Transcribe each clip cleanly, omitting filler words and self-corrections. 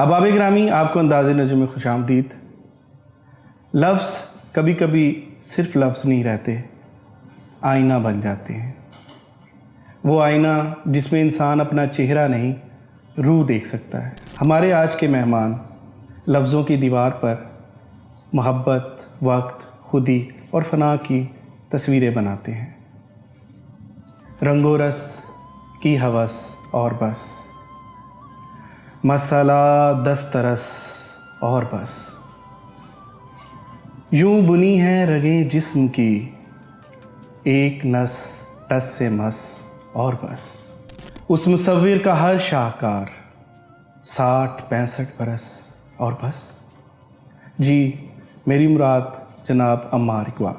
احباب گرامی، آپ کو انداز نظم میں خوش آمدید۔ لفظ کبھی کبھی صرف لفظ نہیں رہتے، آئینہ بن جاتے ہیں۔ وہ آئینہ جس میں انسان اپنا چہرہ نہیں روح دیکھ سکتا ہے۔ ہمارے آج کے مہمان لفظوں کی دیوار پر محبت، وقت، خودی اور فنا کی تصویریں بناتے ہیں۔ رنگ و رس کی ہوس اور بس، مسئلہ دسترس اور بس، یوں بنی ہے رگیں جسم کی، ایک نس ٹس سے مس اور بس۔ اس مصور کا ہر شاہکار 60-65 برس اور بس۔ جی میری مراد جناب عمار اقبال۔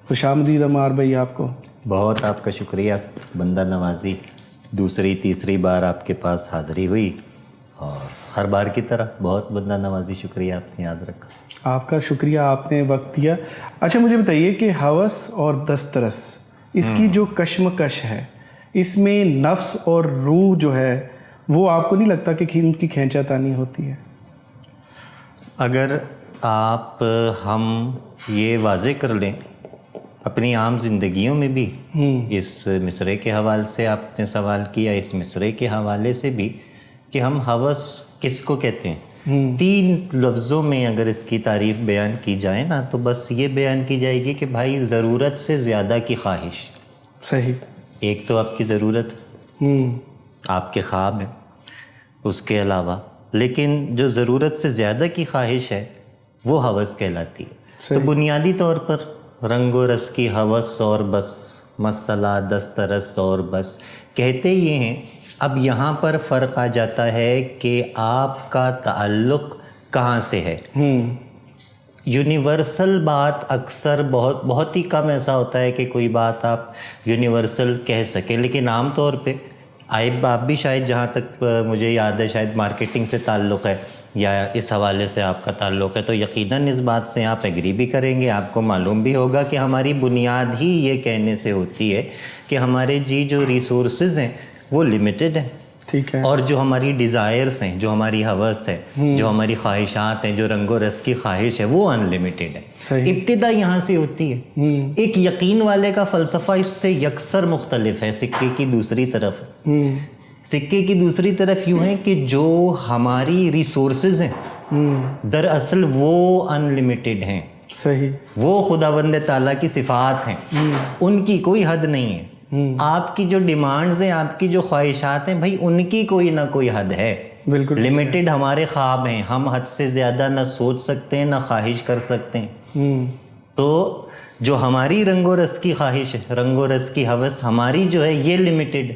خوش آمدید عمار بھائی آپ کو۔ بہت آپ کا شکریہ، بندہ نوازی دوسری تیسری بار آپ کے پاس حاضری ہوئی، اور ہر بار کی طرح بہت بندہ نوازی شکریہ آپ نے یاد رکھا۔ آپ کا شکریہ، آپ نے وقت دیا۔ اچھا مجھے بتائیے کہ ہوس اور دسترس، اس کی جو کشمکش ہے، اس میں نفس اور روح جو ہے وہ آپ کو نہیں لگتا کہ ان کی کھینچا تانی ہوتی ہے؟ اگر آپ ہم یہ واضح کر لیں اپنی عام زندگیوں میں بھی، اس مصرعے کے حوالے سے آپ نے سوال کیا، اس مصرعے کے حوالے سے بھی، کہ ہم ہوس کس کو کہتے ہیں؟ 3 لفظوں میں اگر اس کی تعریف بیان کی جائے نا تو بس یہ بیان کی جائے گی کہ بھائی ضرورت سے زیادہ کی خواہش۔ صحیح۔ ایک تو آپ کی ضرورت، آپ کے خواب ہیں، اس کے علاوہ لیکن جو ضرورت سے زیادہ کی خواہش ہے وہ ہوس کہلاتی ہے۔ تو بنیادی طور پر رنگ و رس کی ہوس اور بس، مسئلہ دسترس اور بس کہتے یہ ہیں۔ اب یہاں پر فرق آ جاتا ہے کہ آپ کا تعلق کہاں سے ہے۔ یونیورسل بات اکثر بہت ہی کم ایسا ہوتا ہے کہ کوئی بات آپ یونیورسل کہہ سکیں، لیکن عام طور پہ آپ بھی شاید، جہاں تک مجھے یاد ہے، شاید مارکیٹنگ سے تعلق ہے یا اس حوالے سے آپ کا تعلق ہے، تو یقیناً اس بات سے آپ ایگری بھی کریں گے، آپ کو معلوم بھی ہوگا کہ ہماری بنیاد ہی یہ کہنے سے ہوتی ہے کہ ہمارے جو ریسورسز ہیں وہ لمیٹڈ ہیں، ٹھیک ہے، اور جو ہماری ڈیزائرز ہیں، جو ہماری ہوس ہے، جو ہماری خواہشات ہیں، جو رنگ و رس کی خواہش ہے، وہ ان لمیٹڈ ہے۔ ابتدا یہاں سے ہوتی ہے۔ ایک یقین والے کا فلسفہ اس سے یکسر مختلف ہے۔ سکے کی دوسری طرف، سکے کی دوسری طرف یوں ہے کہ جو ہماری ریسورسز ہیں دراصل وہ ان لمیٹڈ ہیں۔ صحیح۔ وہ خداوند تعالیٰ کی صفات ہیں، ان کی کوئی حد نہیں ہے۔ آپ کی جو ڈیمانڈز ہیں، آپ کی جو خواہشات ہیں، بھائی ان کی کوئی نہ کوئی حد ہے۔ بالکل لمیٹڈ ہمارے خواب ہیں، ہم حد سے زیادہ نہ سوچ سکتے ہیں نہ خواہش کر سکتے ہیں۔ تو جو ہماری رنگ و رس کی خواہش ہے، رنگ و رس کی ہوس ہماری جو ہے یہ لمیٹڈ،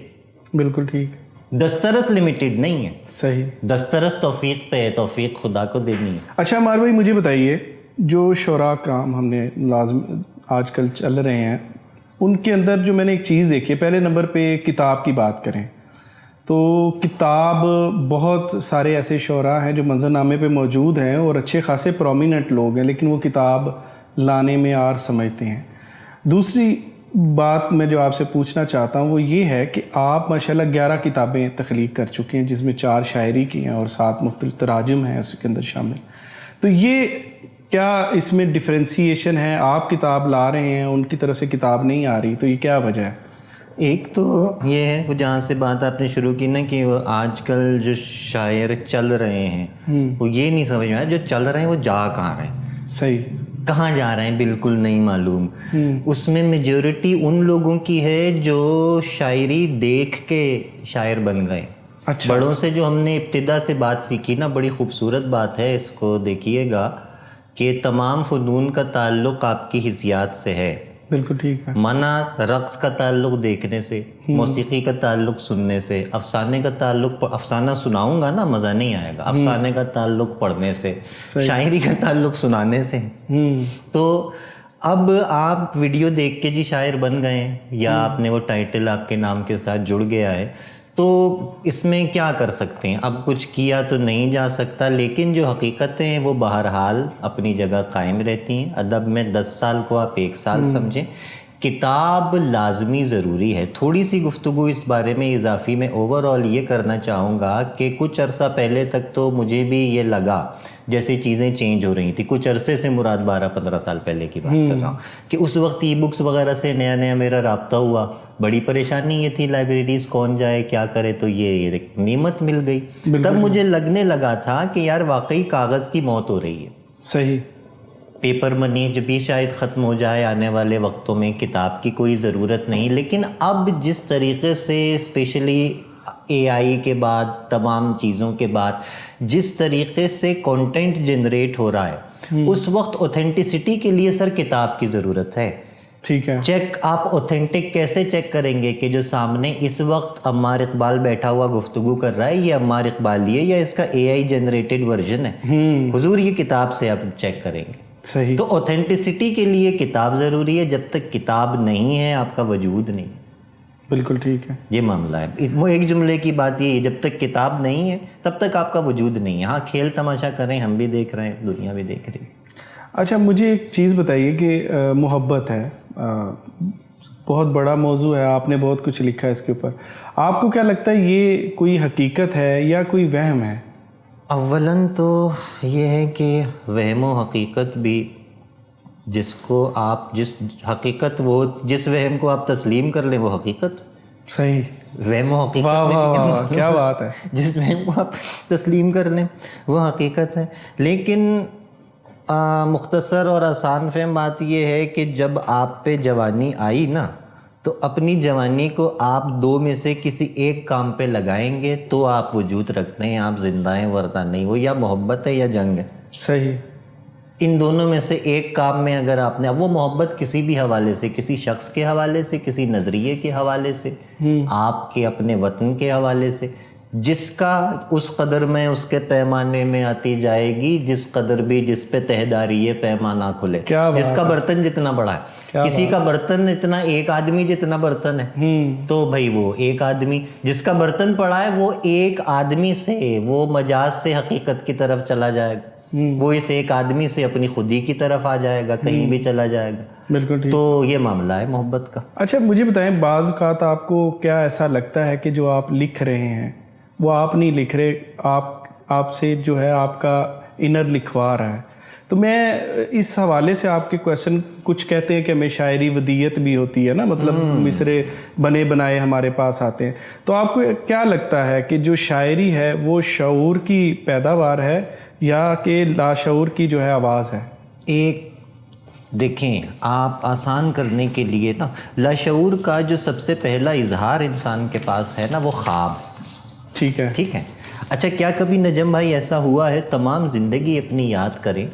بالکل ٹھیک۔ دسترس لمیٹڈ نہیں ہے۔ صحیح۔ دسترس توفیق پہ ہے، توفیق خدا کو دینی ہے۔ اچھا عمار بھائی مجھے بتائیے، جو شعراء کرام ہم نے لازم آج کل چل رہے ہیں، ان کے اندر جو میں نے ایک چیز دیکھی ہے، پہلے نمبر پہ کتاب کی بات کریں تو کتاب، بہت سارے ایسے شعراء ہیں جو منظر نامے پہ موجود ہیں اور اچھے خاصے پرومیننٹ لوگ ہیں، لیکن وہ کتاب لانے میں عار سمجھتے ہیں۔ دوسری بات میں جو آپ سے پوچھنا چاہتا ہوں وہ یہ ہے کہ آپ ماشاءاللہ 11 کتابیں تخلیق کر چکے ہیں، جس میں 4 شاعری کی ہیں اور 7 مختلف تراجم ہیں اس کے اندر شامل۔ تو یہ کیا اس میں ڈفرینسیشن ہے؟ آپ کتاب لا رہے ہیں، ان کی طرف سے کتاب نہیں آ رہی، تو یہ کیا وجہ ہے؟ ایک تو یہ ہے، وہ جہاں سے بات آپ نے شروع کی نا کہ وہ آج کل جو شاعر چل رہے ہیں وہ یہ نہیں سمجھ میں آیا، جو چل رہے ہیں وہ جا کہاں رہے ہیں، صحیح، کہاں جا رہے ہیں بالکل نہیں معلوم۔ اس میں میجورٹی ان لوگوں کی ہے جو شاعری دیکھ کے شاعر بن گئے۔ اچھا، بڑوں سے جو ہم نے ابتدا سے بات سیکھی نا، بڑی خوبصورت بات ہے، اس کو دیکھیے گا کہ تمام فنون کا تعلق آپ کی حسیات سے ہے۔ بالکل ٹھیک ہے۔ منع رقص کا تعلق دیکھنے سے، موسیقی کا تعلق سننے سے، افسانے کا تعلق، افسانہ سناؤں گا نا مزہ نہیں آئے گا، افسانے کا تعلق پڑھنے سے، شاعری کا تعلق سنانے سے۔ تو اب آپ ویڈیو دیکھ کے جی شاعر بن گئے ہیں، یا آپ نے وہ ٹائٹل آپ کے نام کے ساتھ جڑ گیا ہے، تو اس میں کیا کر سکتے ہیں؟ اب کچھ کیا تو نہیں جا سکتا، لیکن جو حقیقتیں ہیں وہ بہرحال اپنی جگہ قائم رہتی ہیں۔ ادب میں 10 سال کو آپ 1 سال سمجھیں، کتاب لازمی ضروری ہے. تھوڑی سی گفتگو اس بارے میں اضافی میں اوور آل یہ کرنا چاہوں گا کہ کچھ عرصہ پہلے تک تو مجھے بھی یہ لگا جیسے چیزیں چینج ہو رہی تھیں. کچھ عرصے سے مراد 12-15 سال پہلے کی بات کر رہا ہوں کہ اس وقت ای بکس وغیرہ سے نیا نیا میرا رابطہ ہوا. بڑی پریشانی یہ تھی لائبریریز کون جائے کیا کرے, تو یہ ایک نعمت مل گئی. تب مجھے لگنے لگا تھا کہ یار واقعی کاغذ کی موت ہو رہی ہے. صحیح. پیپر منی جب بھی شاید ختم ہو جائے آنے والے وقتوں میں, کتاب کی کوئی ضرورت نہیں. لیکن اب جس طریقے سے اسپیشلی اے آئی کے بعد تمام چیزوں کے بعد جس طریقے سے کنٹینٹ جنریٹ ہو رہا ہے, اس وقت اوتھینٹسٹی کے لیے سر کتاب کی ضرورت ہے. ٹھیک ہے. چیک آپ اوتھینٹک کیسے چیک کریں گے کہ جو سامنے اس وقت عمار اقبال بیٹھا ہوا گفتگو کر رہا ہے یہ عمار اقبال ہی ہے یا اس کا اے آئی جنریٹڈ ورژن ہے؟ حضور یہ کتاب سے آپ چیک کریں گے. صحیح. تو اوتھینٹسٹی کے لیے کتاب ضروری ہے. جب تک کتاب نہیں ہے آپ کا وجود نہیں. بالکل ٹھیک ہے. یہ معاملہ ہے. ایک جملے کی بات یہ ہے, جب تک کتاب نہیں ہے تب تک آپ کا وجود نہیں ہے. ہاں کھیل تماشا کریں, ہم بھی دیکھ رہے ہیں, دنیا بھی دیکھ رہی ہے. اچھا مجھے ایک چیز بتائیے کہ محبت ہے, بہت بڑا موضوع ہے, آپ نے بہت کچھ لکھا ہے اس کے اوپر. آپ کو کیا لگتا ہے یہ کوئی حقیقت ہے یا کوئی وہم ہے؟ اولاً تو یہ ہے کہ وہم و حقیقت بھی جس کو آپ جس حقیقت وہ جس وہم کو آپ تسلیم کر لیں وہ حقیقت. صحیح. وہم و حقیقت واہ واہ واہ کیا بات ہے. جس وہم کو آپ تسلیم کر لیں وہ حقیقت ہے. لیکن مختصر اور آسان فہم بات یہ ہے کہ جب آپ پہ جوانی آئی نا تو اپنی جوانی کو آپ دو میں سے کسی ایک کام پہ لگائیں گے تو آپ وجود رکھتے ہیں, آپ زندہ ہیں, ورنہ نہیں. وہ یا محبت ہے یا جنگ ہے. صحیح. ان دونوں میں سے ایک کام میں اگر آپ نے, اب وہ محبت کسی بھی حوالے سے, کسی شخص کے حوالے سے, کسی نظریے کے حوالے سے, آپ کے اپنے وطن کے حوالے سے, جس کا اس قدر میں اس کے پیمانے میں آتی جائے گی جس قدر بھی جس پہ تہداری یہ پیمانہ کھلے. جس کا برتن جتنا بڑا ہے, کسی کا برتن اتنا, ایک آدمی جتنا برتن ہے تو بھائی وہ ایک آدمی جس کا برتن پڑا ہے وہ ایک آدمی سے وہ مجاز سے حقیقت کی طرف چلا جائے گا. وہ اس ایک آدمی سے اپنی خودی کی طرف آ جائے گا, کہیں بھی چلا جائے گا. بالکل. تو یہ معاملہ ہے محبت کا. اچھا مجھے بتائیں, بعض اوقات آپ کو کیا ایسا لگتا ہے کہ جو آپ لکھ رہے ہیں وہ آپ نہیں لکھ رہے, آپ سے جو ہے آپ کا انر لکھوا رہا ہے. تو میں اس حوالے سے آپ کے کویشچن, کچھ کہتے ہیں کہ ہمیں شاعری ودیت بھی ہوتی ہے نا, مطلب مصرے بنے بنائے ہمارے پاس آتے ہیں. تو آپ کو کیا لگتا ہے کہ جو شاعری ہے وہ شعور کی پیداوار ہے یا کہ لاشعور کی جو ہے آواز ہے؟ ایک دیکھیں, آپ آسان کرنے کے لیے نا لاشعور کا جو سب سے پہلا اظہار انسان کے پاس ہے نا وہ خواب. ٹھیک ہے. ٹھیک ہے. اچھا کیا کبھی نجم بھائی ایسا ہوا ہے, تمام زندگی اپنی یاد کریں,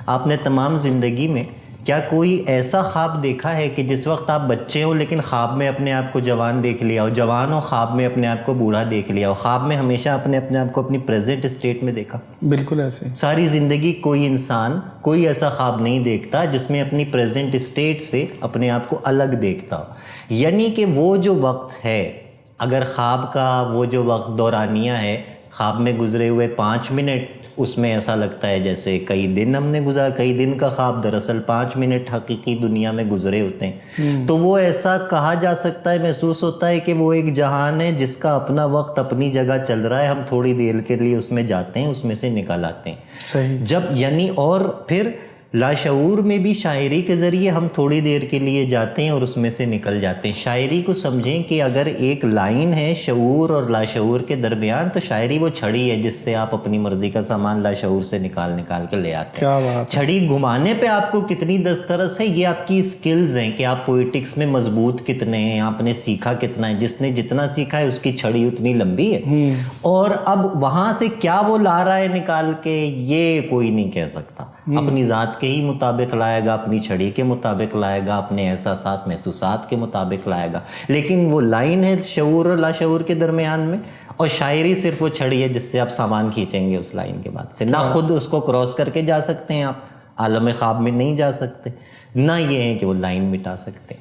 آپ نے تمام زندگی میں کیا کوئی ایسا خواب دیکھا ہے کہ جس وقت آپ بچے ہو لیکن خواب میں اپنے آپ کو جوان دیکھ لیا ہو, جوان ہو خواب میں اپنے آپ کو بوڑھا دیکھ لیا ہو, خواب میں ہمیشہ اپنے آپ کو اپنی پریزنٹ اسٹیٹ میں دیکھا؟ بالکل ایسے. ساری زندگی کوئی انسان کوئی ایسا خواب نہیں دیکھتا جس میں اپنی پریزنٹ اسٹیٹ سے اپنے آپ کو الگ دیکھتا ہو. یعنی کہ وہ جو وقت ہے, اگر خواب کا وہ جو وقت دورانیہ ہے, خواب میں گزرے ہوئے 5 منٹ اس میں ایسا لگتا ہے جیسے کئی دن ہم نے کئی دن کا خواب دراصل 5 منٹ حقیقی دنیا میں گزرے ہوتے ہیں. تو وہ ایسا کہا جا سکتا ہے, محسوس ہوتا ہے کہ وہ ایک جہان ہے جس کا اپنا وقت اپنی جگہ چل رہا ہے, ہم تھوڑی دیر کے لیے اس میں جاتے ہیں, اس میں سے نکل آتے ہیں. صحیح. جب یعنی اور پھر لاشعور میں بھی شاعری کے ذریعے ہم تھوڑی دیر کے لیے جاتے ہیں اور اس میں سے نکل جاتے ہیں. شاعری کو سمجھیں کہ اگر ایک لائن ہے شعور اور لاشعور کے درمیان, تو شاعری وہ چھڑی ہے جس سے آپ اپنی مرضی کا سامان لاشعور سے نکال کے لے آتے ہیں. چھڑی گھمانے پہ آپ کو کتنی دسترس ہے یہ آپ کی سکلز ہیں کہ آپ پوئٹکس میں مضبوط کتنے ہیں, آپ نے سیکھا کتنا ہے. جس نے جتنا سیکھا ہے اس کی چھڑی اتنی لمبی ہے, اور اب وہاں سے کیا وہ لا رہا ہے نکال کے یہ کوئی نہیں کہہ سکتا. اپنی ذات کے ہی مطابق لائے گا, اپنی چھڑی کے مطابق لائے گا, اپنے احساسات محسوسات کے مطابق لائے گا. لیکن وہ لائن ہے شعور اور لاشعور کے درمیان میں, اور شاعری صرف وہ چھڑی ہے جس سے آپ سامان کھینچیں گے اس لائن کے بعد سے. نہ خود اس کو کراس کر کے جا سکتے ہیں آپ, عالم خواب میں نہیں جا سکتے, نہ یہ ہے کہ وہ لائن مٹا سکتے ہیں.